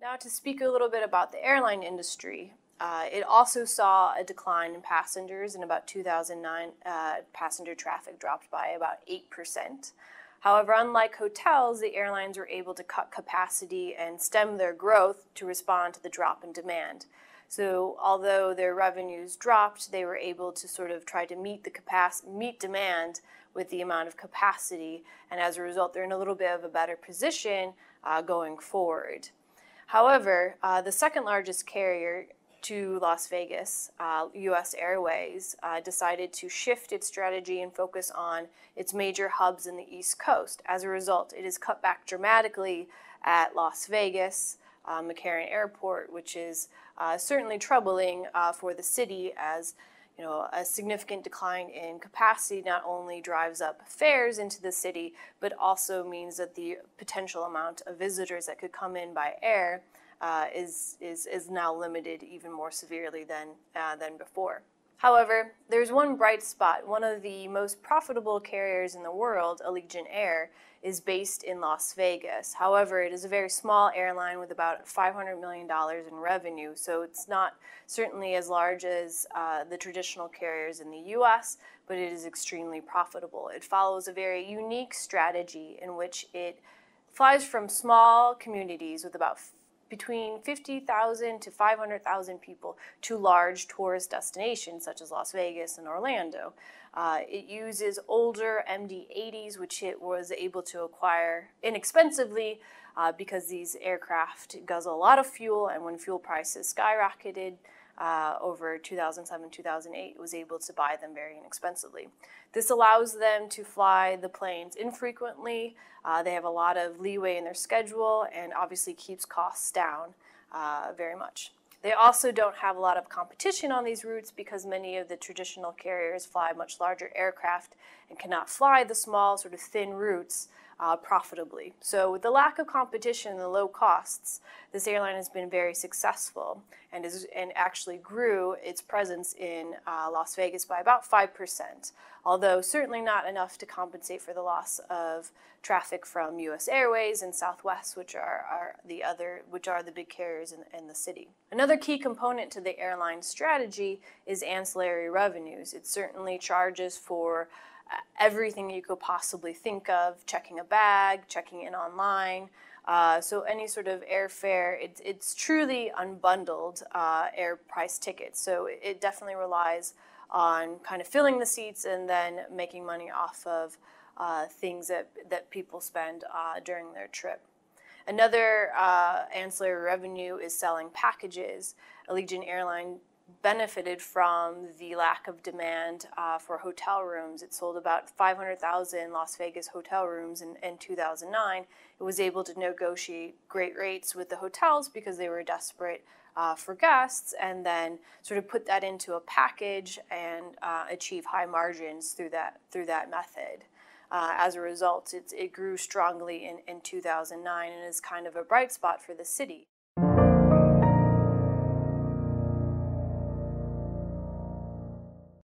Now, to speak a little bit about the airline industry, it also saw a decline in passengers. In about 2009, passenger traffic dropped by about 8%. However, unlike hotels, the airlines were able to cut capacity and stem their growth to respond to the drop in demand. So, although their revenues dropped, they were able to sort of try to meet demand with the amount of capacity, and as a result, they're in a little bit of a better position going forward. However, the second largest carrier to Las Vegas, US Airways, decided to shift its strategy and focus on its major hubs in the East Coast. As a result, it has cut back dramatically at Las Vegas, McCarran Airport, which is certainly troubling for the city, as a significant decline in capacity not only drives up fares into the city, but also means that the potential amount of visitors that could come in by air is now limited even more severely than before. However, there's one bright spot. One of the most profitable carriers in the world, Allegiant Air, is based in Las Vegas. However, it is a very small airline with about $500 million in revenue, so it's not certainly as large as the traditional carriers in the US, but it is extremely profitable. It follows a very unique strategy in which it flies from small communities with about between 50,000 to 500,000 people to large tourist destinations such as Las Vegas and Orlando. It uses older MD-80s, which it was able to acquire inexpensively because these aircraft guzzle a lot of fuel, and when fuel prices skyrocketed over 2007-2008, it was able to buy them very inexpensively. This allows them to fly the planes infrequently. They have a lot of leeway in their schedule and obviously keeps costs down very much. They also don't have a lot of competition on these routes because many of the traditional carriers fly much larger aircraft and cannot fly the small, sort of thin routes profitably. So with the lack of competition and the low costs, this airline has been very successful and actually grew its presence in Las Vegas by about 5%, although certainly not enough to compensate for the loss of traffic from US Airways and Southwest, which are the big carriers in the city. Another key component to the airline strategy is ancillary revenues. It certainly charges for everything you could possibly think of: checking a bag, checking in online. So any sort of airfare, it's truly unbundled air price tickets. So it definitely relies on kind of filling the seats and then making money off of things that people spend during their trip. Another ancillary revenue is selling packages. Allegiant Airline benefited from the lack of demand for hotel rooms. It sold about 500,000 Las Vegas hotel rooms in 2009. It was able to negotiate great rates with the hotels because they were desperate for guests, and then sort of put that into a package and achieve high margins through that method. As a result, it grew strongly in 2009 and is kind of a bright spot for the city.